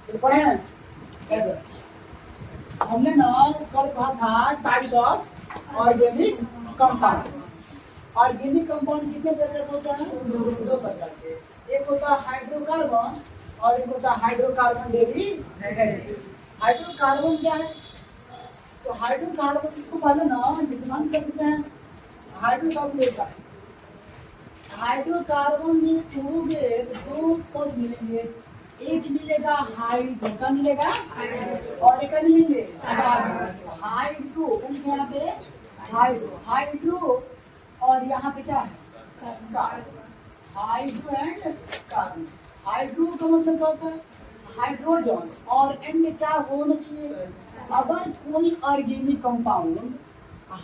तो पढ़े हैं हमने ना कल कहा था types of organic compound. Organic compound कितने प्रकार के होते हैं? दो प्रकार के। एक होता है हाइड्रोकार्बन और एक होता है हाइड्रोकार्बन डेरिवेटिव। हाइड्रोकार्बन क्या है? तो हाइड्रोकार्बन इसको पहले ना डिफाइन कर सकते हैं। हाइड्रोकार्बन देखा हाइड्रोकार्बन में टू गेट दो शब्द मिलेंगे। एक मिलेगा हाइड्रो का मिलेगा और एक का मिलेंगे हाइड्रो यहाँ पे हाइड्रो हाइड्रो और यहाँ पे क्या है carbon. Hydro and carbon. Hydro का मतलब क्या होता है? हाइड्रोजन और एंड क्या होना चाहिए? अगर कोई ऑर्गेनिक कंपाउंड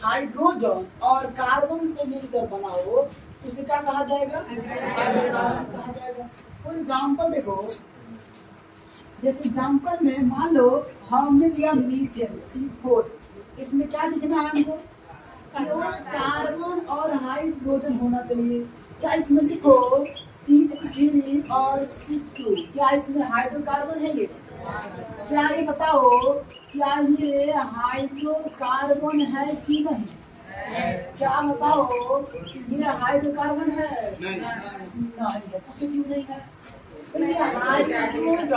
हाइड्रोजन और कार्बन से मिलकर बना हो तो उसे क्या कहा जाएगा? हाइड्रोकार्बन कहा जाएगा। फॉर एग्जाम्पल देखो, जैसे एग्जाम्पल में मान लो हमने लिया मीथेन C4। इसमें क्या दिखना है हमको? केवल कार्बन और हाइड्रोजन होना चाहिए। क्या इसमें देखो C3 और C2, क्या इसमें हाइड्रोकार्बन है? ये क्या ये बताओ, क्या ये हाइड्रोकार्बन है कि नहीं? क्या बताओ कि ये हाइड्रोकार्बन है? नहीं है। पूछे क्यों नहीं है? हाइड्रोजन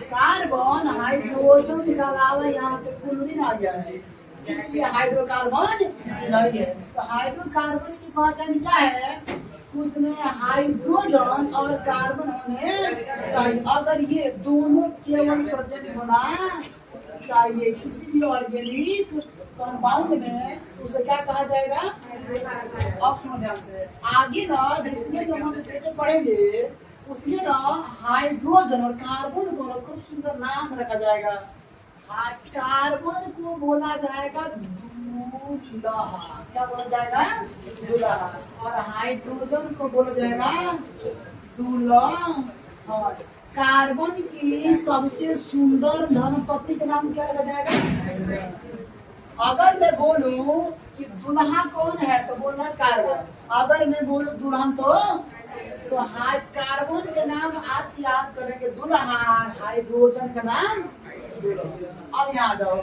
कार्बन हाइड्रोजन के अलावा यहाँ पे क्लोरीन आ गया है, इसलिए हाइड्रोकार्बन नहीं है। तो हाइड्रोकार्बन की पहचान क्या है? उसमें हाइड्रोजन और कार्बन होने चाहिए। अगर ये दोनों केवल प्रेजेंट होना चाहिए किसी भी ऑर्गेनिक कंपाउंड में, उसे क्या कहा जाएगा? ऑप्शन ध्यान से आगे ना जितने जो हम पढ़ेंगे उसमें ना हाइड्रोजन और कार्बन को खूब सुंदर नाम रखा जाएगा। कार्बन को बोला जाएगा दूल्हा। क्या बोला जाएगा? दूल्हा। और हाइड्रोजन को बोला जाएगा दूल्हा। और कार्बन की सबसे सुंदर धर्मपत्नी का नाम क्या रखा जाएगा? अगर मैं बोलूं कि दूल्हा कौन है तो बोलना कार्बन। अगर मैं बोलूं दुल्हन तो कार्बन के नाम आज से याद करेंगे दूल्हा, हाइड्रोजन का नाम दूल्हा। अब यहाँ जाओ,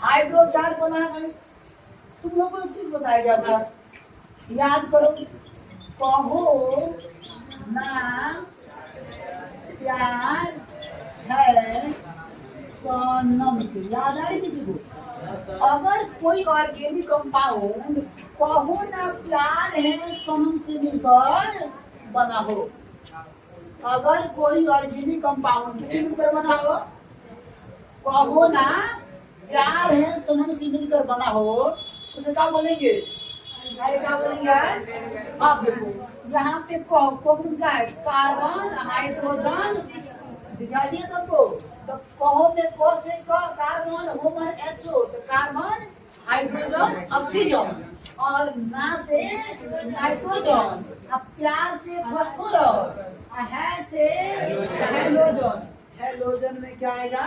हाइड्रो क्या बोला है भाई? तुम लोगों को ठीक बताया गया था, याद करो। कहो ना प्यार है सनम से, याद आ रही किसी को? अगर कोई ऑर्गेनिक कंपाउंड कहो ना प्यार है सनम से मिलकर बना हो, अगर कोई ऑर्गेनिक कंपाउंड किसी मिलकर बना हो, कहो ना प्यार है सनम से मिलकर बना हो, उसे क्या बोलेंगे? अरे क्या बोलेंगे? आप देखो यहाँ पे कौन का है? कार्बन हाइड्रोजन दिखाई दिया सबको। तो कहो में को से कार्बन हो पर HO, तो कार्बन हाइड्रोजन ऑक्सीजन और ना से नाइट्रोजन, अब प्यार से फास्फोरस, है से हेलोजन। हेलोजन में क्या आएगा?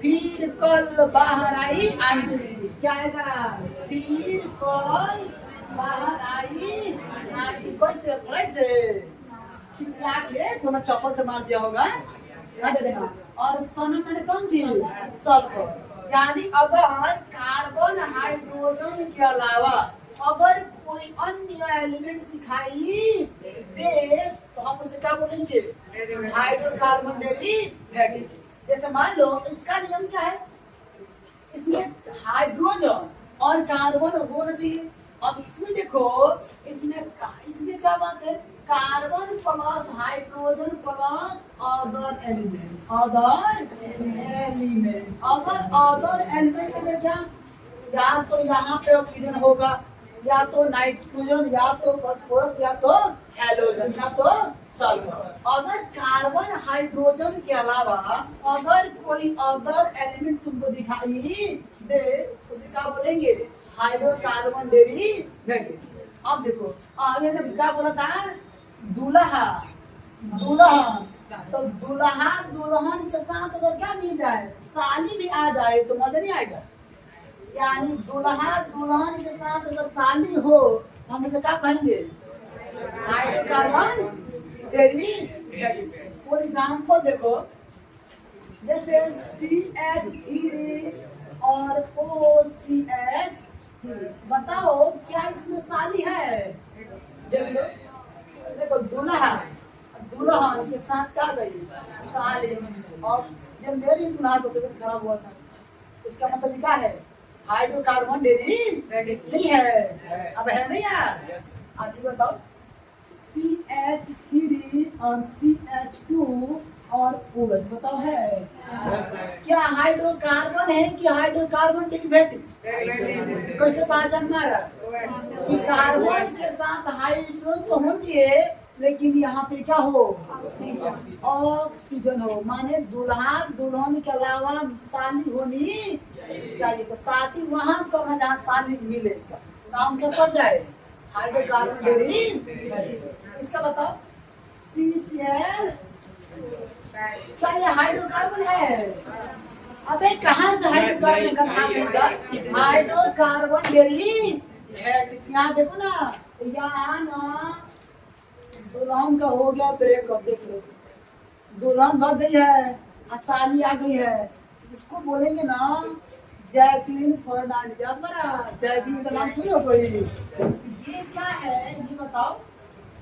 फिर कल बाहर आई आंटी। क्या आएगा? फिर कल बाहर आई आंटी। कैसे? फ्लाइट से खिसला के कोनो चप्पल से मार दिया होगा। और सनम मैंने कौन सी? सल्फर। यानी अगर कार्बन हाइड्रोजन के अलावा अगर कोई अन्य एलिमेंट दिखाई दे तो हम उसे क्या बोलेंगे? Hydrocarbon derivative. जैसे मान लो इसका नियम क्या है? इसमें हाइड्रोजन और कार्बन होना चाहिए। अब इसमें देखो, इसमें क्या बात है? Carbon plus hydrogen plus other element. Other element में क्या? या तो यहाँ पे ऑक्सीजन होगा, या तो नाइट्रोजन, या तो फास्फोरस, या तो हेलोजन, या तो सल्फर। अगर कार्बन हाइड्रोजन के अलावा अगर कोई अदर एलिमेंट तुमको दिखाई दे उसे क्या बोलेंगे? Hydrocarbon derivative. अब देखो आगे ने क्या बोला था? दूल्हा दुल्हन। तो दूल्हा दुल्हन के साथ अगर क्या मिल जाए, साली भी आ जाए तो मजा नहीं आएगा। यानी दूल्हा दुल्हन के साथ अगर साली हो हम इसे क्या कहेंगे? Hydrocarbon derivative. फॉर एग्जाम्पल देखो, जैसे CH3 और OCH। बताओ क्या इसमें साली है? देख लो, देखो दूल्हा दुल्हन के साथ क्या गई साली। और जब मेरी दुल्हा को तबीयत खराब हुआ था, इसका मतलब क्या है? हाइड्रोकार्बन डेरिवेटिव नहीं है। अब है नहीं यार? अच्छा बताओ, CH3 और CH2 और OH बताओ है क्या हाइड्रोकार्बन है कि हाइड्रोकार्बन डेरिवेटिव? कैसे पहचान मारा कि कार्बन के साथ हाइड्रोजन तो होना चाहिए, लेकिन यहाँ पे क्या हो? ऑक्सीजन हो। माने दुल्हा दुल्हन के अलावा साली होनी चाहिए। तो शादी वहां करना जहाँ साली मिलेगा, नाम क्या पड़ जाए? Hydrocarbon derivative. इसका बताओ, CCl क्या ये हाइड्रोकार्बन है? अबे कहाँ से हाइड्रोकार्बन का नाम होगा? Hydrocarbon derivative. यहाँ देखो ना, यहाँ ना दुल्हन का हो गया ब्रेकअप। देख लो, दुल्हन भाग गई है और साली आ गई है। इसको बोलेंगे ना जैकलीन फर्नांडिस। याद बना जैकलीन का नाम सुनो कोई? ये क्या है ये बताओ?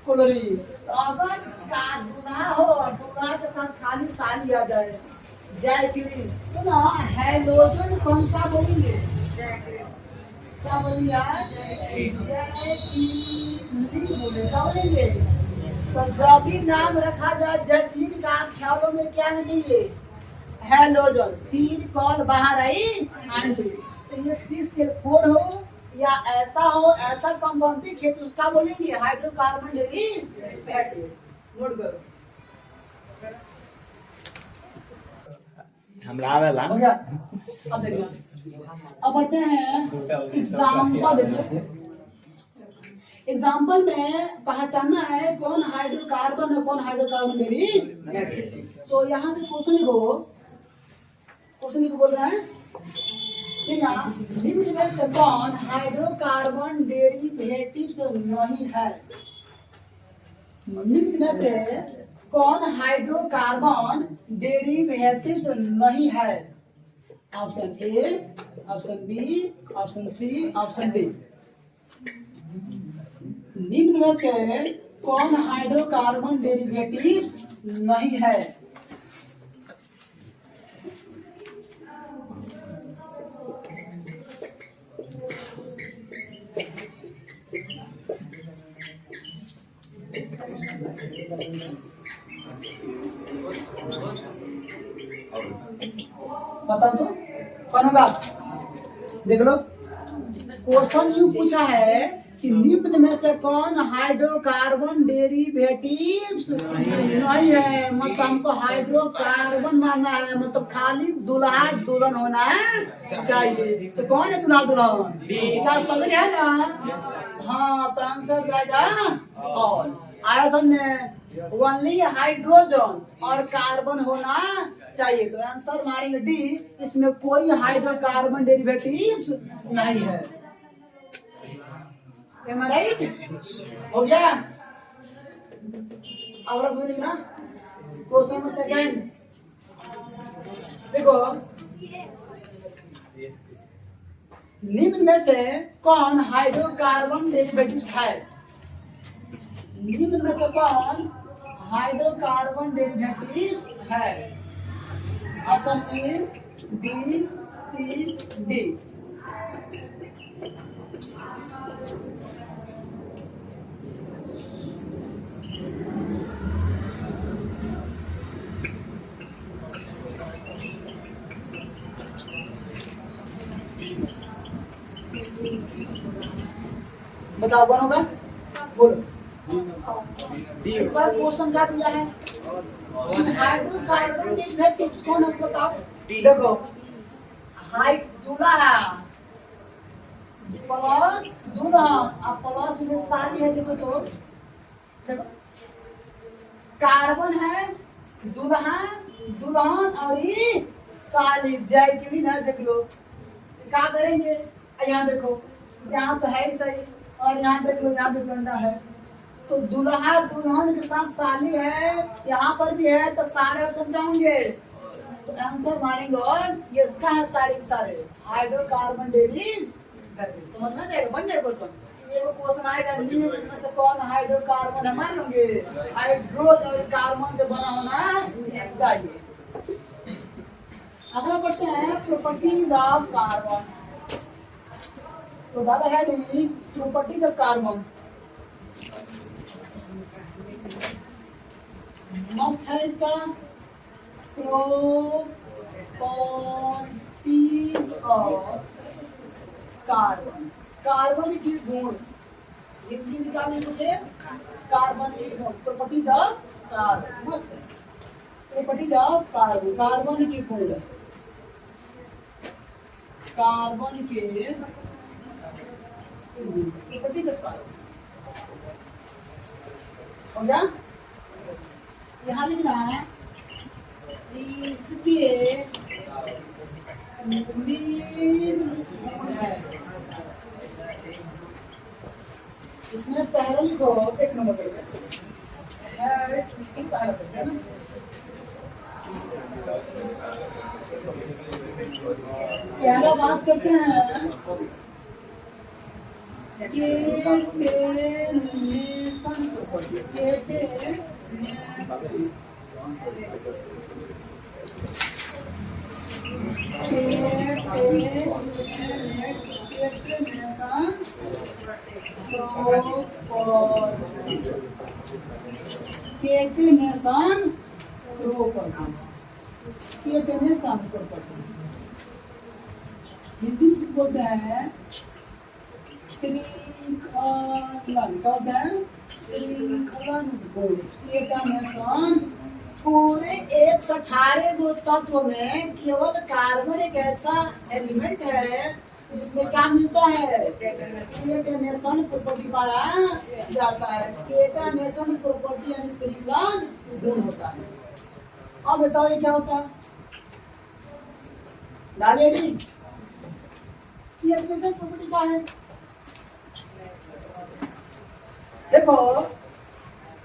क्लोरीन। अगर का दूल्हा हो, दूल्हा के साथ खाली साली आ जाए, जैकलीन। तो ना हेलोजन कौन सा बोलेंगे? क्या बोलेंगे यार? जैकलीन बोलेंगे। तो जब भी नाम रखा जाए जैकलीन का, ख्यालों में क्या नहीं चाहिए? हेलोजन। फिर कॉल बाहर आई आंटी। तो ये CCl4 हो या ऐसा हो, ऐसा कंपाउंड दिखे तो उसका बोलेंगे हाइड्रोकार्बन डेरिवेटिव। नोट करो। हमरा आवेला हो गया? अब देखो, अब बढ़ते हैं एग्जाम्पल। देखो, एग्जाम्पल में पहचानना है कौन हाइड्रोकार्बन है कौन हाइड्रोकार्बन डेरिवेटिव। तो यहाँ पे क्वेश्चन को बोल रहा है निम्न में से कौन हाइड्रोकार्बन डेरिवेटिव नहीं है? निम्न में से कौन हाइड्रोकार्बन डेरिवेटिव नहीं है? Option A, option B, option C, option D. निम्न में से कौन हाइड्रोकार्बन डेरिवेटिव नहीं है? बता दो कौन होगा? देख लो, क्वेश्चन यू पूछा है कि निम्न में से कौन हाइड्रोकार्बन डेरिवेटिव नहीं है। मतलब हमको हाइड्रोकार्बन मानना है, मतलब खाली दुल्हा दुल्हन होना चाहिए। तो कौन है दुल्हा दुल्हन? क्या समझ है ना? हाँ, तो आंसर जाएगा ऑल। आया समझ में? ओनली हाइड्रोजन और कार्बन होना चाहिए। तो आंसर मारेंगे डी, इसमें कोई हाइड्रोकार्बन डेरिवेटिव नहीं है। Am I right? हो गया? अब आप बोलिए ना क्वेश्चन नंबर सेकंड। देखो, निम्न में से कौन हाइड्रोकार्बन डेरिवेटिव है? निम्न में से कौन हाइड्रोकार्बन डेरिवेटिव है? Option A, B, C, D. बताओ कौन होगा? बोलो। इस बार क्वेश्चन क्या दिया है? हाइड्रोकार्बन डेरिवेटिव कौन है बताओ? देखो, दूल्हा प्लस दुल्हन और प्लस में साली है। देखो तो देखो, कार्बन है, दुल्हा दुल्हन और ये साली जैकलीन है। देख लो क्या करेंगे? यहाँ देखो, यहाँ तो है ही सही, और यहाँ देख लो, यहाँ देखो अंडा है। तो दुल्हा दुल्हन के साथ साली है, यहाँ पर भी है, तो सारे ऑप्शन क्या होंगे? तो आंसर मारेंगे और ये इसका है सारे के सारे हाइड्रोकार्बन डेरिवेटिव। समझ में जाएगा, बन जाएगा क्वेश्चन। ये वो क्वेश्चन आएगा निम्न में से कौन हाइड्रोकार्बन है, मान लोगे हाइड्रोजन और कार्बन से बना होना चाहिए। अगला पढ़ते हैं प्रॉपर्टीज ऑफ कार्बन। तो दादा हेडिंग प्रॉपर्टीज ऑफ कार्बन मस्त है इसका। प्रॉपर्टीज ऑफ कार्बन, कार्बन की गुण हिंदी निकालने मुझे कार्बन की गुण प्रॉपर्टीज ऑफ कार्बन। मस्त है प्रॉपर्टीज ऑफ कार्बन, कार्बन की गुण कार्बन के प्रॉपर्टीज ऑफ कार्बन हो गया। यहाँ लिखना है इसके है, इसमें पहले लिखो एक नंबर पहला बात करते हैं हिंदी में बोलते हैं श्रृंखलन, क्या होता है श्रृंखलन गुण। पूरे 118 तत्व में केवल कार्बन एक ऐसा एलिमेंट है जिसमें क्या मिलता है केटनेशन प्रॉपर्टी पाया जाता है। केटनेशन प्रॉपर्टी यानी श्रृंखलन गुण होता है। अब बताओ ये क्या होता है, डालिए केटनेशन प्रॉपर्टी क्या है। देखो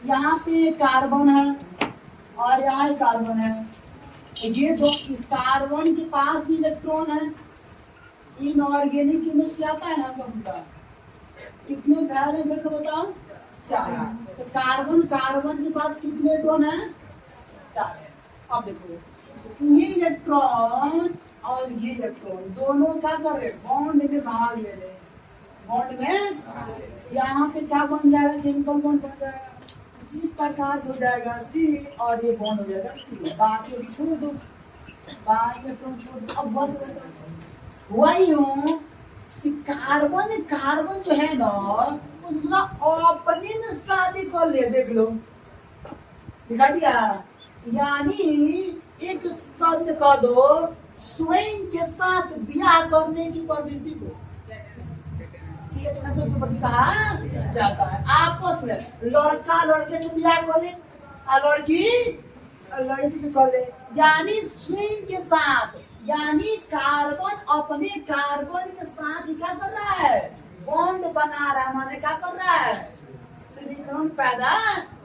यहाँ पे कार्बन है और यहाँ कार्बन है, ये दो कार्बन के पास भी इलेक्ट्रॉन है। इनऑर्गेनिक केमिस्ट्री आता है ना आपका, कितने वैलेंस इलेक्ट्रॉन बताओ 4। तो कार्बन के पास कितने इलेक्ट्रॉन है 4। अब देखो ये इलेक्ट्रॉन और ये इलेक्ट्रॉन दोनों क्या कर रहे बॉन्ड में भाग ले रहे, बॉन्ड में यहाँ पे क्या बन जाएगा केमिकल बॉन्ड बन जाएगा, इस प्रकार हो जाएगा सी और ये बॉन्ड हो जाएगा सी। बाकी भी छोड़ दो, बाकी इलेक्ट्रॉन छोड़ दो। अब बंद वही हूँ कि कार्बन जो है ना उसका ओपनिंग शादी कर ले, देख लो दिखा दिया। यानी एक शब्द कह दो स्वयं के साथ ब्याह करने की प्रवृत्ति को प्रॉपर्टी कहा जाता है। आपस में लड़का लड़के से ब्याह कर ले और लड़की लड़की से कर ले, यानी स्वयं के साथ, यानी कार्बन अपने कार्बन के साथ क्या कर रहा है बॉन्ड बना रहा है, माने क्या कर रहा है श्रृंखलन पैदा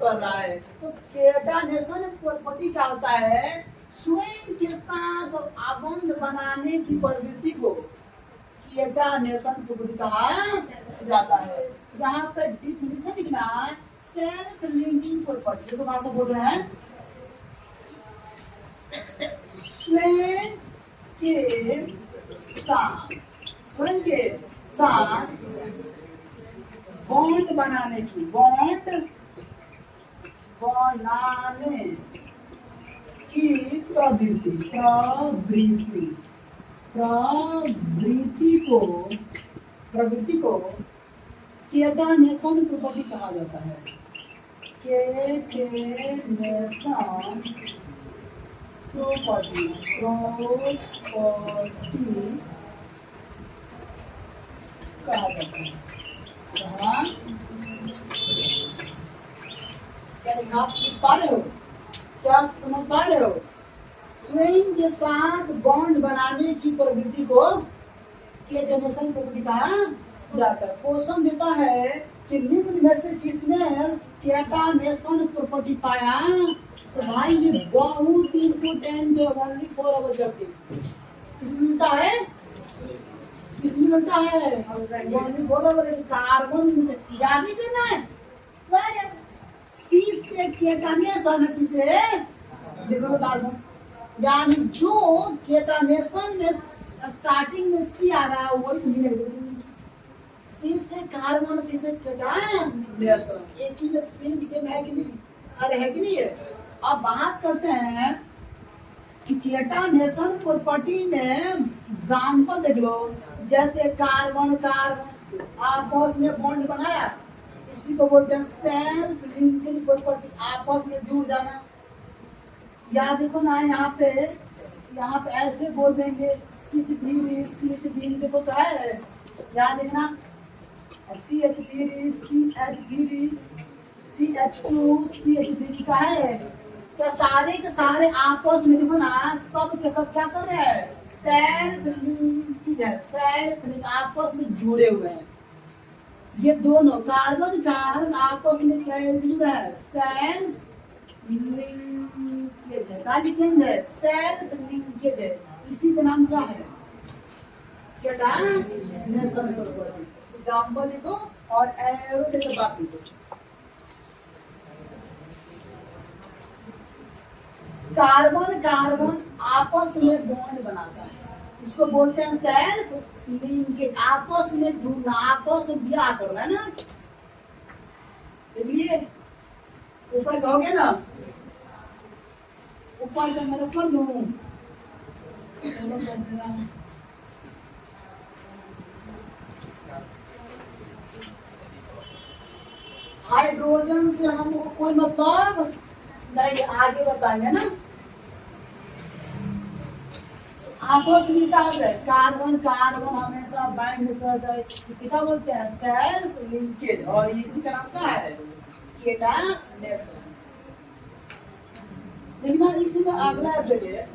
कर रहा है। तो केटनेशन प्रॉपर्टी क्या होता है स्वयं के साथ बॉन्ड बनाने की प्रवृत्ति को केटनेशन प्रॉपर्टी कहा जाता है। यहाँ पर डिफिनेशन लिखना है सेल्फ लिंकिंग प्रॉपर्टी। तो भाषा बोल रहे हैं स्वयं के साथ बॉन्ड बनाने की प्रवृत्ति को केटनेशन प्रॉपर्टी कहा जाता है। केटनेशन प्रॉपर्टी कहा जाता है। क्या आप लिख पा रहे हो, क्या समझ पा रहे हो? स्वयं के साथ बॉन्ड बनाने की प्रवृत्ति को केटनेशन प्रॉपर्टी कहा जाता है। क्वेश्चन देता है कि निम्न में से किसने केटनेशन प्रॉपर्टी पाया तो भाई ये बहुत इम्पोर्टेंट है, ओनली फॉर अवर ऑब्जेक्टिव। किसमें मिलता है? किसमें मिलता है? ओनली फॉर अवर कार्बन में याद नहीं करना है। सी से केटानेशन, सी से देखो कार्बन, यानी जो केटानेशन में स्टार्टिंग में सी आ रहा है वही तो मिलेगा। सी से कार्बन, सी से केटानेशन, एक ही में सेम सेम है कि नहीं? अरे है कि नहीं है? अब बात करते हैं कि केटानेशन प्रॉपर्टी में एग्जांपल देख लो, जैसे कार्बन कार्बन आपस में बॉन्ड बनाया, इसी को बोलते हैं सेल्फ लिंकिंग प्रॉपर्टी, आपस में जुड़ जाना। या देखो ना यहाँ पे ऐसे बोल देंगे CH3 देखो क्या है, यहाँ देखना CH3 CH2 का है। क्या सारे के सारे आपस में देखो ना, सब के सब क्या कर रहे हैं? सेल्फ लिंकिंग है, सेल्फ लिंक, आपस में जुड़े हुए हैं। ये दोनों कार्बन कार्बन आपस में कैसे जुड़ा है? सेल्फ लिंकेज है। क्या लिंकेज है? सेल्फ लिंकेज है। इसी का नाम क्या है? केटानेशन प्रॉपर्टी। एग्जांपल लिखो और एरो देकर बात लिखो। कार्बन कार्बन आपस में बॉन्ड बनाता है, इसको बोलते हैं सेल्फ लिंकेज। आपस में जुड़ना, आपस में ब्याह करना है ना। देखिए ऊपर कहोगे ना, ऊपर का मैं कर दूं, हाइड्रोजन से हमको कोई मतलब नहीं, आगे बताएंगे ना। आपस में क्या है? कार्बन कार्बन हमेशा बाइंड करता है, इसी का बोलते हैं सेल्फ लिंकेज, और इसी का नाम क्या है? केटानेशन। देखना इसी में अगला जगह,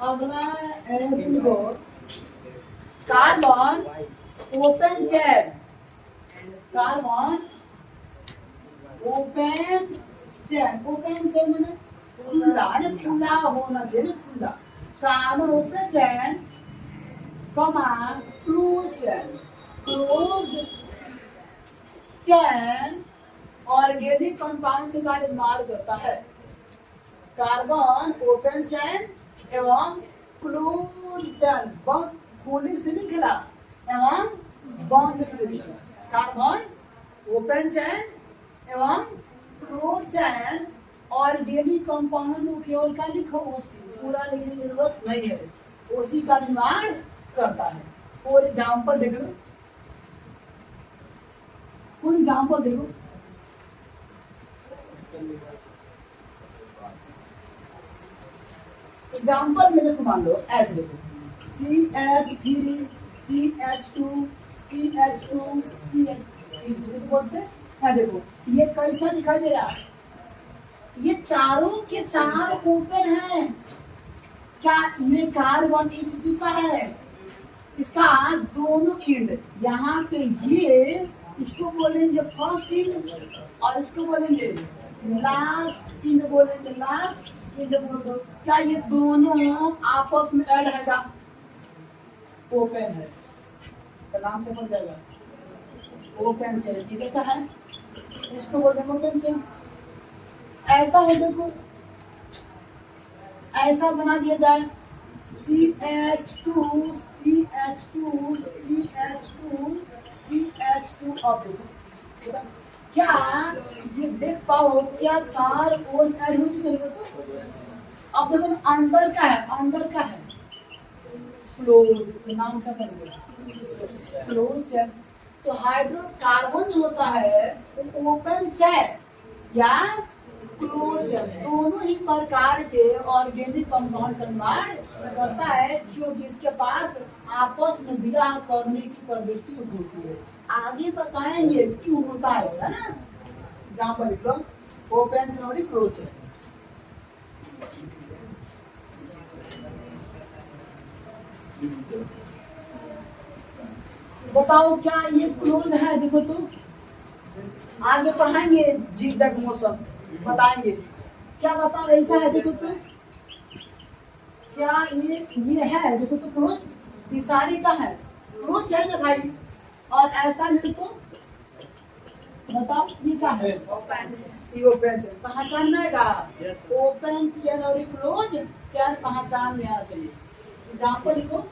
अगला देखो carbon open chain, carbon open chain, open chain माने खुला, खुला होना चाहिए ना, खुला। कार्बन ओपन चेन कमा close chain, close chain organic compound का निर्माण करता है। कार्बन ओपन चेन एवं क्लोज चेन, बहुत खुली से नहीं खिला एवं बंद से निकला। कार्बन ओपन चेन एवं क्लोज चेन ऑर्गेनिक कंपाउंड को केवल का लिखो ओसी, पूरा लिखने की जरूरत नहीं है, ओसी का निर्माण करता है। और एग्जांपल देख लो, कोई एग्जांपल देखो, एग्जांपल में देखो, मान लो ऐसे देखो CH3 CH2 CH2 CH3 बोलते हैं। देखो ये कैसा दिखाई दे रहा है? ये चारों के चार ओपन है। क्या ये कार्बन इस चीज का है? इसका दोनों एंड यहाँ पे, ये इसको बोलेंगे फर्स्ट एंड और इसको बोलेंगे लास्ट एंड, बोलेंगे लास्ट एंड बोल दो। क्या ये दोनों आपस में ऐड है? क्या ओपन है तो नाम क्या पड़ जाएगा? Open cell. ठीक है, है इसको बोल देंगे ओपन सेल। ऐसा हो, देखो ऐसा बना दिया जाए CH2 CH2 CH2 CH2। अब देखो क्या ये देख पाओ, क्या चार ओल्स ऐड हो चुके हैं? तो अब देखो अंदर का है, अंदर का है क्लोज, नाम क्या पड़ेगा? क्लोज है। तो हाइड्रोकार्बन जो होता है वो ओपन चेन या क्लोज है, दोनों ही प्रकार के ऑर्गेनिक कंपाउंड का निर्माण करता है, जो कि इसके पास आपस में विवाह करने की प्रवृत्ति होती है। आगे बताएंगे क्यों होता है ऐसा ना। जहाँ पर लिख लो ओपन चेन और क्लोज है। बताओ क्या ये क्लोज है? देखो तो आगे पढ़ाएंगे, जीव जग मौसम बताएंगे। क्या बताओ ऐसा है देखो तो क्या ये है देखो तो क्रोच ये सारे का है क्रोच है ना भाई और ऐसा है तो बताओ ये क्या है ये ओपन चेन पहचान में आएगा ओपन चेन और क्लोज चेन पहचान में आना चाहिए एग्जाम्पल लिखो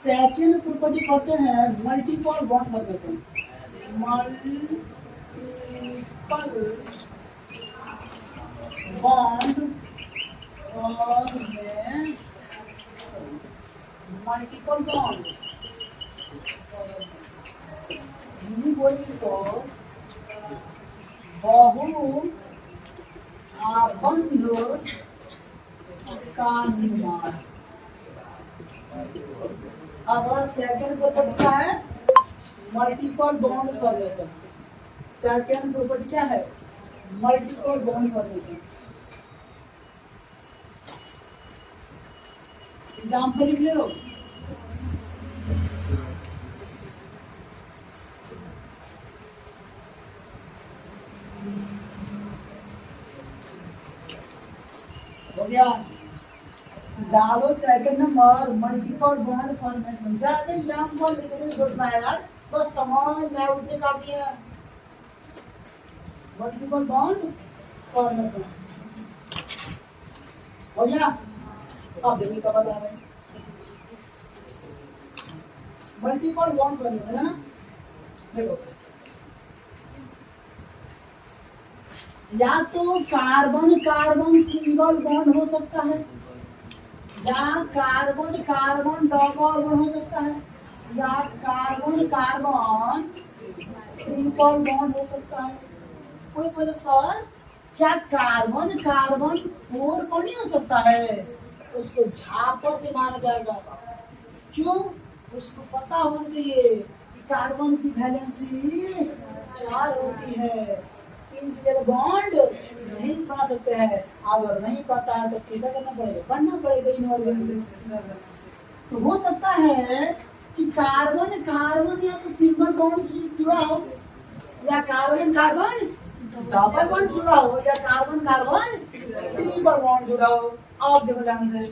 सेकंड प्रॉपर्टी पढ़ते हैं multiple bond formation multiple bond formation multiple bond Hindi बोली इसको बहु आबंध का निर्माण अब सेकंड प्रॉपर्टी क्या है multiple bond formation second property क्या है मल्टीपल बॉन्ड फॉर्मेशन एग्जाम्पल लिख ले लो हो गया डालो second number multiple bond formation ज्यादा एग्जाम्पल लिखने की जरूरत है यार बस समझ में उतने काफी है मल्टीपल बॉन्ड फॉर्मेशन हो गया अब देखिए क्या बता रहे हैं मल्टीपल बॉन्ड फॉर्मेशन है ना देखो या तो कार्बन कार्बन सिंगल बॉन्ड हो सकता है या कार्बन कार्बन डबल बॉन्ड हो सकता है या कार्बन कार्बन ट्रिपल बॉन्ड हो सकता है कोई बोले सर क्या कार्बन कार्बन 4 बॉन्ड नहीं हो सकता है उसको झापर से मारा जाएगा क्यों उसको पता होना चाहिए कि कार्बन की वैलेंसी 4 होती है 3 से ज्यादा बॉन्ड नहीं बना सकते हैं अगर नहीं पता है तो क्या करना पड़ेगा पढ़ना पड़ेगा इनऑर्गेनिक तो हो सकता है कि कार्बन कार्बन या तो सिंगल बॉन्ड से जुड़ा हो या कार्बन कार्बन डबल बॉन्ड जुड़ा हो या कार्बन कार्बन ट्रिपल बॉन्ड जुड़ा हो आप देखो ध्यान से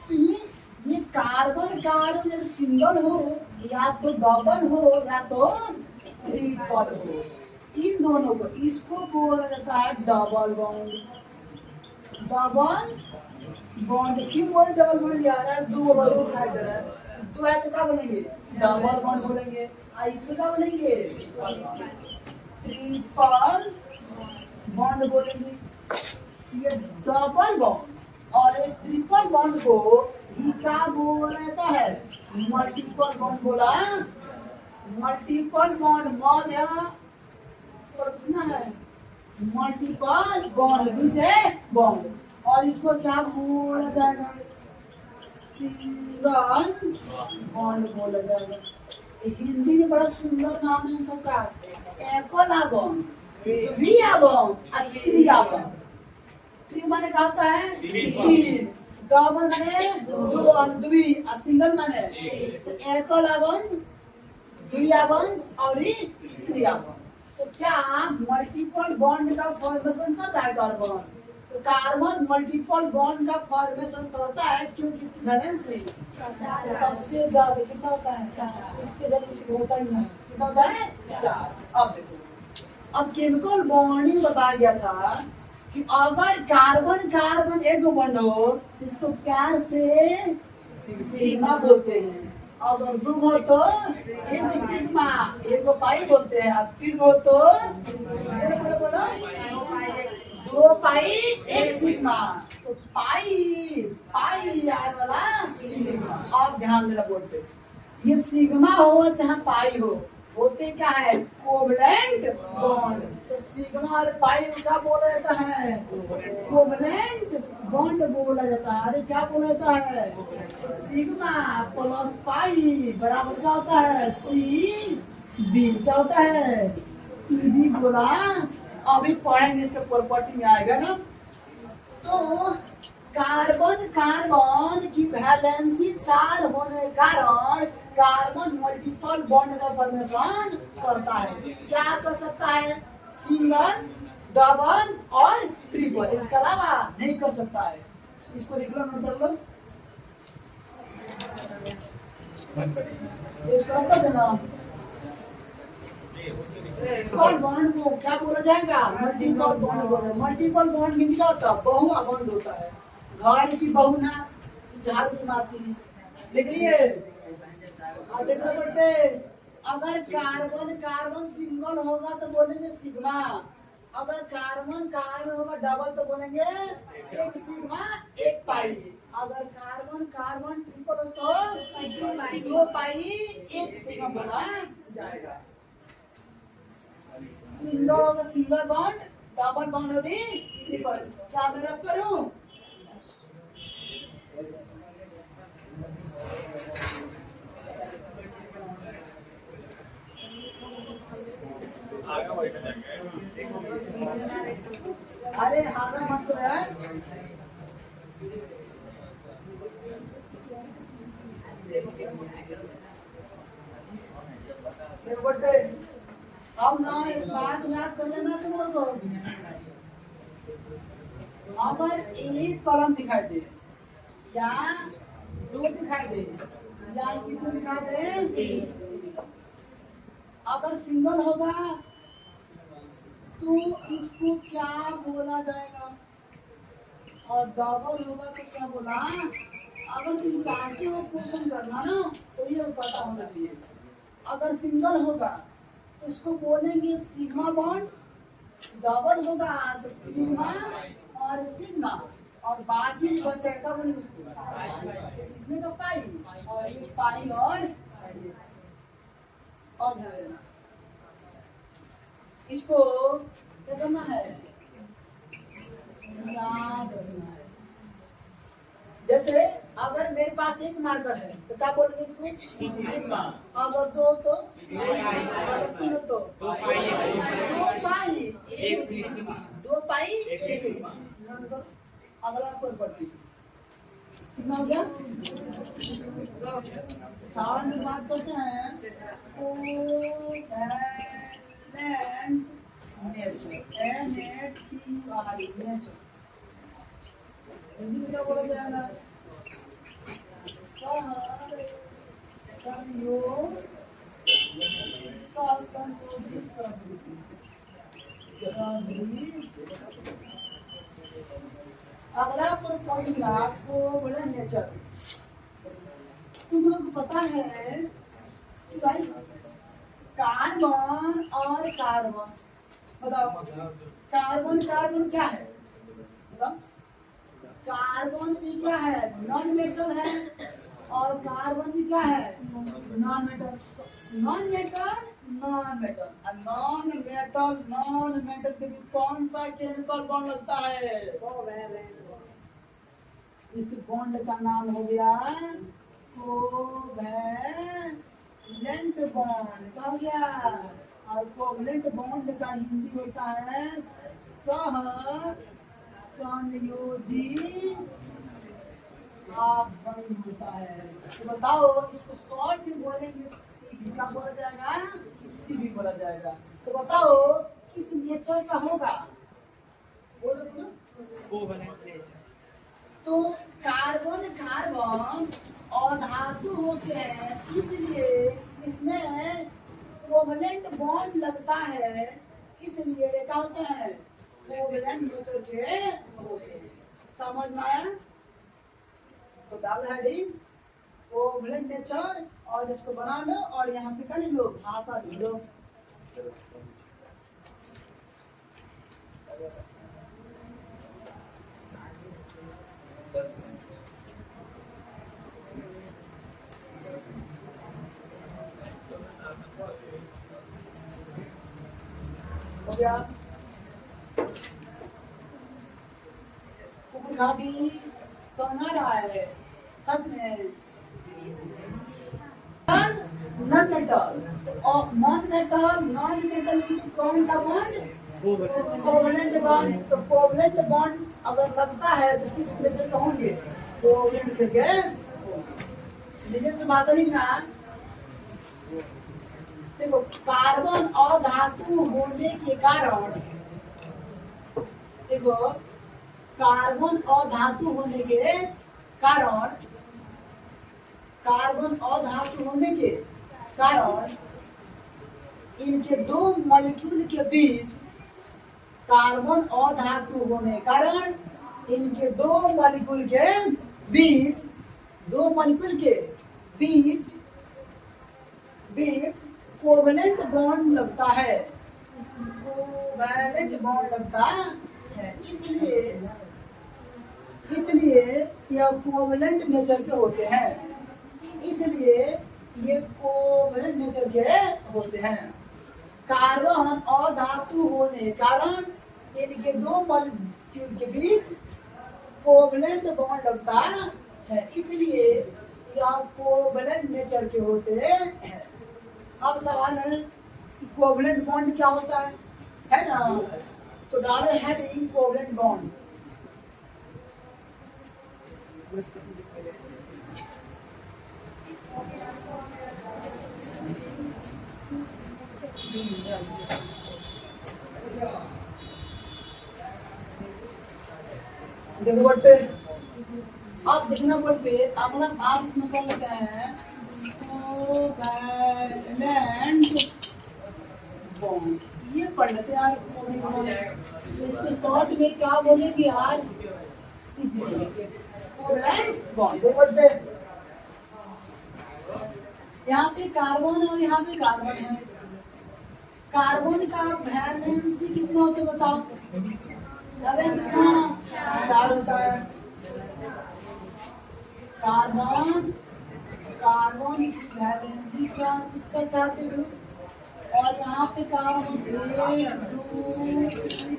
तो ये कार्बन कार्बन या तो सिंगल हो या तो डबल हो या तो ट्रिपल हो इन दोनों को इसको बोला जाता है डबल बॉन्ड क्यों बोले डबल बॉन्ड यार दो बॉन्ड दिखाई दे रहा है दो है तो क्या बोलेंगे डबल बॉन्ड बोलेंगे इसमें क्या बोलेंगे ट्रिपल बॉन्ड बोलेंगे ये डबल बॉन्ड और एक ट्रिपल बॉन्ड को ही क्या बोला जाता है मल्टीपल बॉन्ड बोला मल्टीपल बॉन्ड मध्य प्रश्न है मल्टीपल बॉन्ड विषय बॉन्ड और इसको क्या बोला जाएगा सिंगल बॉन्ड बोला जाएगा हिंदी में बड़ा सुंदर नाम है सबका एकला बॉन्ड द्विया बॉन्ड और त्रिया बॉन्ड त्रि माने क्या होता है तीन डबल माने दो और द्वि और सिंगल माने तो एकला बॉन्ड द्विया बॉन्ड और त्रिया बॉन्ड तो क्या मल्टीपल बॉन्ड का फॉर्मेशन करता है कार्बन तो कार्बन मल्टीपल बॉन्ड का फॉर्मेशन करता है क्योंकि इसकी वैलेंसी सबसे ज्यादा कितना होता है इससे ज्यादा किसी को होता ही नहीं कितना होता है 4 अब देखो अब केमिकल बॉन्डिंग बताया गया था कि अगर कार्बन कार्बन एक बॉन्ड हो तो इसको प्यार से सिग्मा बोलते हैं अगर 2 हो तो एक सिग्मा एक पाई बोलते हैं अब 3 हो तो बोलो 2 पाई 1 सिग्मा तो पाई आने वाला सिग्मा अब ध्यान देना बोर्ड पे ये सिग्मा हो चाहे पाई हो होते क्या है कोवलेंट बॉन्ड तो सिग्मा और पाई को क्या बोला जाता है कोवलेंट बॉन्ड बोला जाता है अरे क्या बोला जाता है तो सिग्मा प्लस पाई बराबर क्या होता है सी बी क्या होता है सीधी बोला अभी पढ़ेंगे इसके प्रॉपर्टी में आएगा ना तो कार्बन कार्बन की वैलेंसी 4 होने के कारण कार्बन मल्टीपल बॉन्ड का फॉर्मेशन करता है। क्या कर सकता है? सिंगल, डबल और ट्रिपल, इसके अलावा नहीं कर सकता है। इसको लिख लो, नोट कर लो, इसको कर देना। मल्टीपल बॉन्ड को क्या बोला जाएगा? मल्टीपल बॉन्ड बोला। मल्टीपल बॉन्ड मीन्स क्या होता है? बहु बॉन्ड होता है। गाड़ी की बहु ना झाड़ू से मारती है, लिख लिए। अब देखो बेटे, अगर कार्बन कार्बन सिंगल होगा तो बोलेंगे सिग्मा, अगर कार्बन कार्बन होगा डबल तो बोलेंगे एक सिग्मा एक पाई, अगर कार्बन कार्बन ट्रिपल हो तो 2 पाई एक सिग्मा बोला जाएगा। Single single bond, double bond और ट्रिपल। क्या मैं रब करूं? अरे आधा मत तो है। अब ना एक बात याद कर लेना तुम लोग को, अगर एक कॉलम दिखाई दे या 2 दिखाई दे या कितने दिखाई दे, अगर सिंगल होगा तो इसको क्या बोला जाएगा, और डबल होगा तो क्या बोला? अगर तुम चाहते हो क्वेश्चन करना ना तो ये पता होना चाहिए। अगर सिंगल होगा तो इसको बोलेंगे सिग्मा बॉन्ड, डबल होगा तो सिग्मा और सिग्मा, और बाकी बचेगा बोलेंगे उसको इसमें तो पाई, और इस पाई और ध्यान देना इसको क्या करना है, याद रखना है। जैसे अगर मेरे पास एक मार्कर है तो क्या बोलेंगे इसको? सिग्मा। अगर 2 तो, अगर 3 तो 2 पाई एक सिग्मा, 2 पाई एक सिग्मा। अगला कोई पढ़ती कितना हो गया? थर्ड में बात करते हैं नेचर। हिंदी में क्या बोला जाएगा? संयोजित प्रवृत्ति। अगला पॉलीग्राफ को बोले नेचर। तुम लोग को पता है कि भाई कार्बन और कार्बन, बताओ कार्बन कार्बन क्या है? बताओ, कार्बन भी क्या है? नॉन मेटल है, और कार्बन भी क्या है? Non metal. Non metal non metal, और नॉन मेटल के बीच कौन सा केमिकल बॉन्ड लगता है? इस बॉन्ड का नाम हो गया कोवैलेंट बॉन्ड। क्या हो गया? और कोवैलेंट बॉन्ड का हिंदी होता है संयोजी बॉन्ड होता है। तो बताओ इसको शॉर्ट में बोलेंगे सीबी। क्या बोला जाएगा? सीबी बोला जाएगा। तो बताओ किस नेचर का होगा? बोलो कोवैलेंट नेचर। तो कार्बन कार्बन और धातु होते हैं, इसलिए इसमें कोवैलेंट बॉन्ड लगता है, इसलिए क्या होते हैं? कोवैलेंट नेचर के होते हैं। समझ में आया? तो डाल हेडिंग कोवैलेंट नेचर, और इसको बना लो और यहाँ पे कर लो भाषा लिख लो। हो गया? घाटी सोना रहा है सच में। नॉन मेटल और नॉन मेटल के बीच कौन सा बॉन्ड? कोवलेंट बॉन्ड, तो कोवलेंट बॉन्ड अगर लगता है तो किस नेचर के होंगे? कोवलेंट के। नीचे से भाषा लिखना। देखो, कार्बन और धातु होने के कारण, देखो कार्बन और धातु होने के कारण, कार्बन और धातु होने के कारण इनके दो मॉलिक्यूल के बीच, कार्बन और धातु होने के कारण इनके दो मॉलिक्यूल के बीच, दो मॉलिक्यूल के बीच बीच कोवलेंट बॉन्ड लगता है, कोवलेंट बॉन्ड लगता है। इसलिए यह कोवलेंट नेचर के होते हैं, इसलिए ये कोवलेंट नेचर के होते हैं। कार्बन और धातु होने के कारण इनके दो मॉलिक्यूल के बीच कोवलेंट बॉन्ड लगता है, इसलिए यह कोवलेंट नेचर के होते हैं। अब सवाल है कि कोवलेंट बॉन्ड क्या होता है ना? तो डालो हेडिंग कोवलेंट बॉन्ड। देखो बोर्ड पे, अब देखना बोर्ड पे, अगला बात इसमें कर लेते हैं कोवलेंट बॉन्ड। ये पढ़ लेते हैं यार, तो इसको शॉर्ट में क्या बोलेंगे यार? Covalent bond. देखो बोर्ड पे, यहाँ पे कार्बन और यहाँ पे कार्बन है। कार्बन का वैलेंसी कितना होता है बताओ? कितना? 4 होता है। कार्बन की वैलेंसी 4, इसका 4 देख लो। और यहाँ पे कार्बन 1 2 3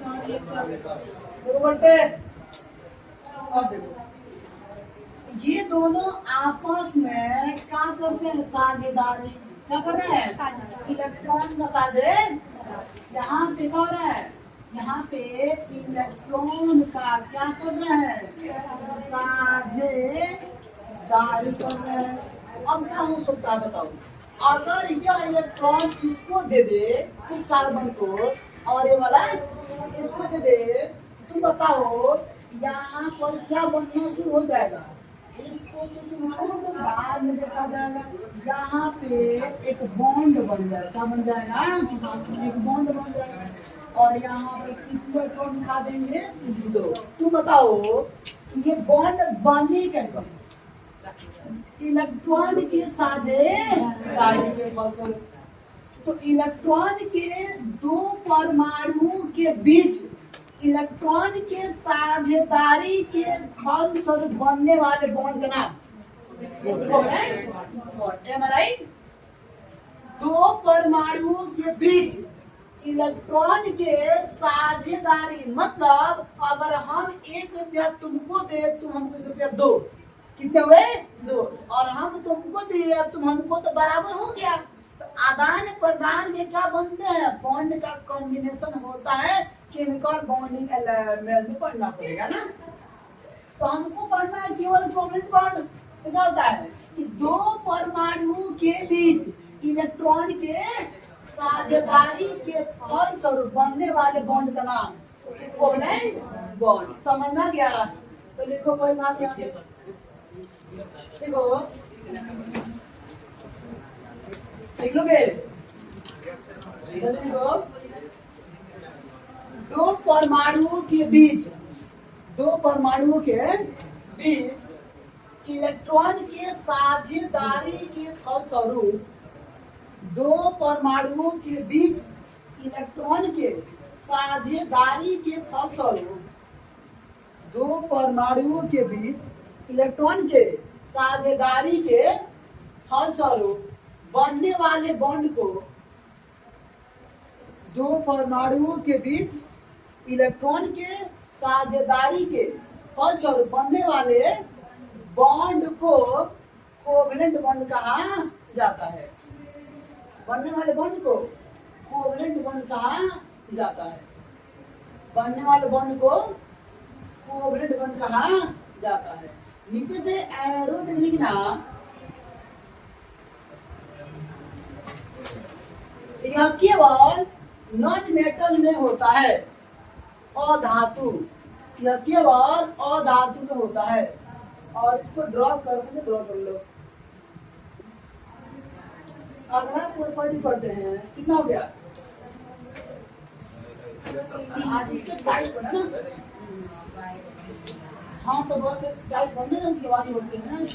और 1 4। देखो बोलते, अब देखो ये दोनों आपस में क्या करते हैं? साझेदारी। क्या कर रहे हैं? इलेक्ट्रॉन का साझे। यहाँ पे क्या हो रहा है? यहाँ पे इलेक्ट्रॉन का क्या कर रहे हैं? साझेदारी कर रहे हैं। अब क्या हो सकता है बताओ? अगर यह इलेक्ट्रॉन इसको दे दे, इस कार्बन को, और ये वाला इसको दे दे, तुम बताओ यहाँ पर क्या बनना शुरू हो जाएगा? इसको तो तुम छोड़ दो, बाद में देखा जाएगा। यहाँ पे एक बॉन्ड बन जाएगा। क्या बन जाएगा? एक बॉन्ड बन जाएगा। और यहाँ पे कितने इलेक्ट्रॉन दिखा देंगे? 2। तुम बताओ ये बॉन्ड बने कैसे? इलेक्ट्रॉन के साझेदारी के फलस्वरूप। तो इलेक्ट्रॉन के दो परमाणुओं के बीच इलेक्ट्रॉन के साझेदारी के फलस्वरूप बनने वाले बॉन्ड का नाम कोवलेंट बॉन्ड। एम आई राइट? दो परमाणुओं के बीच इलेक्ट्रॉन के साझेदारी, मतलब अगर हम 1 रुपया तुमको दे, तुम हमको 1 रुपया दो, कितने हुए? 2। और हम तुमको दिए, तुम हमको, तो बराबर हो गया। तो आदान प्रदान में क्या बनते हैं? बॉन्ड का कॉम्बिनेशन होता है। केमिकल बॉन्डिंग एलिमेंट में पढ़ना पड़ेगा ना। तो हमको पढ़ना है केवल कोवलेंट बॉन्ड। तो क्या होता है कि दो परमाणुओं के बीच इलेक्ट्रॉन के साझेदारी के फलस्वरूप बनने वाले बॉन्ड का नाम कोवलेंट बॉन्ड। समझ में आ गया? तो लिखो कोई बात यहाँ पे, देखो लिख लोगे? देखो, दो परमाणुओं के बीच इलेक्ट्रॉन के साझेदारी के फलस्वरूप, दो परमाणुओं के बीच इलेक्ट्रॉन के साझेदारी के फलस्वरूप, दो परमाणुओं के बीच इलेक्ट्रॉन के साझेदारी के फलस्वरूप बनने वाले बॉन्ड को, दो परमाणुओं के बीच इलेक्ट्रॉन के साझेदारी के फलस्वरूप बनने वाले बॉन्ड को कोवलेंट बॉन्ड कहा जाता है। बनने वाले बॉन्ड को कोवलेंट बॉन्ड कहा जाता है। बनने वाले बॉन्ड को कोवलेंट बॉन्ड कहा जाता है। नीचे से एरो लिखना, यह केवल नॉन मेटल में होता है, अधातु, यह केवल अधातु में होता है। और इसको ड्रॉ कर सकते, ड्रॉ कर लो। अगला प्रॉपर्टी पढ़ते हैं, कितना हो गया आज इसके टाइप बना ना। हाँ तो बस इस टाइप बनने ना, उसके बाद बोलते हैं।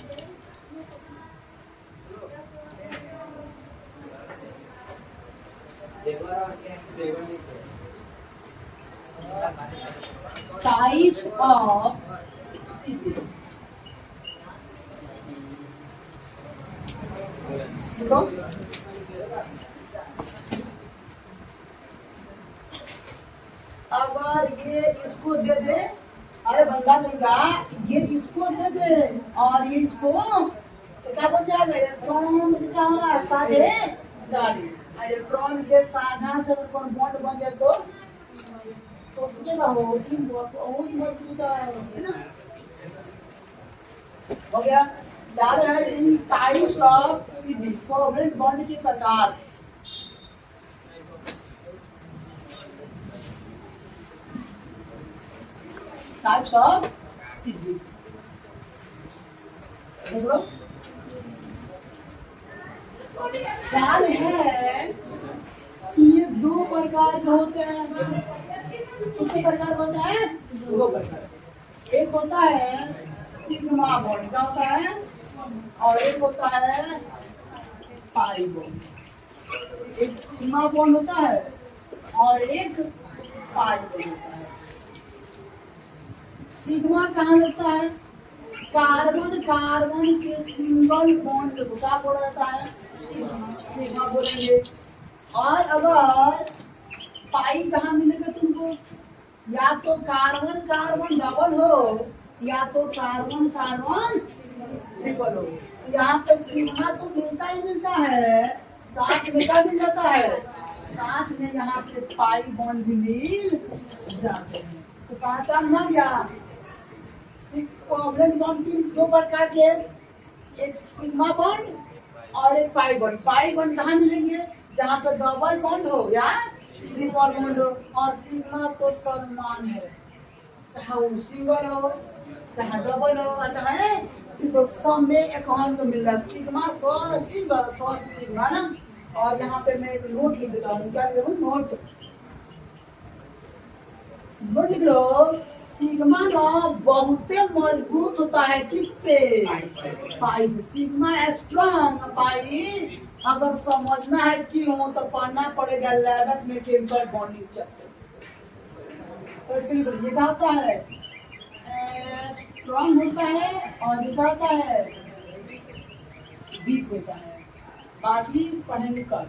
टाइप्स ऑफ सीबील, देखो अगर ये इसको दे दे, अरे बंदा देगा, ये इसको दे दे और ये इसको, तो क्या बन जाएगा, इलेक्ट्रॉन क्या हो रहा है, साझे डाली। इलेक्ट्रॉन के साझा से अगर कोई बॉन्ड बन जाए तो पूछेगा हो चीन बहुत मजबूत है ना। हो गया। डाल है इन टाइप्स ऑफ सीबी, कोवलेंट बॉन्ड के प्रकार। टाइप्स ऑफ सीबी देख लो। ध्यान है कि ये दो प्रकार के होते हैं। कितने प्रकार होते हैं, दो प्रकार। एक होता है सिग्मा बॉन्ड, क्या होता है, और एक होता है पाई बॉन्ड। एक सिग्मा बॉन्ड होता है और एक पाई बॉन्ड होता है। सिग्मा कहाँ होता है, कार्बन कार्बन के सिंगल बॉन्ड को क्या बोला जाता है, सिग्मा बोलेंगे। और अगर पाई कहाँ मिलेगा तुमको, या तो कार्बन कार्बन डबल हो या तो कार्बन कार्बन ट्रिपल हो। यहाँ पे सिग्मा तो मिलता ही मिलता है, साथ में क्या मिल जाता है, साथ में यहाँ पे पाई बॉन्ड भी मिल जाते हैं। तो पहचान ना गया, कोवलेंट बॉन्ड तीन दो प्रकार के, एक सिग्मा बॉन्ड और एक पाई बॉन्ड। पाई बॉन्ड कहाँ मिलेंगे, जहाँ पे डबल बॉन्ड हो या ट्रिपल बॉन्ड हो। और सिग्मा तो समान है, चाहे वो सिंगल हो चाहे डबल हो, चाहे तो सब में एक को मिल रहा है। सिग्मा सौ सिंगल, 100 सिग्मा ना। और यहाँ पे मैं एक नोट लिख देता हूँ, क्या लिख नोट, नोट लिख लो। सिग्मा ना बहुत मजबूत होता है, किससे, पाई से। सिग्मा स्ट्रॉन्ग, पाई अगर समझना है क्यों तो पढ़ना पड़ेगा 11th में केमिकल बॉन्डिंग चैप्टर। तो इसके लिए ये क्या होता है, स्ट्रॉन्ग होता है और ये क्या होता है, वीक होता है। बाकी पढ़ेंगे कल।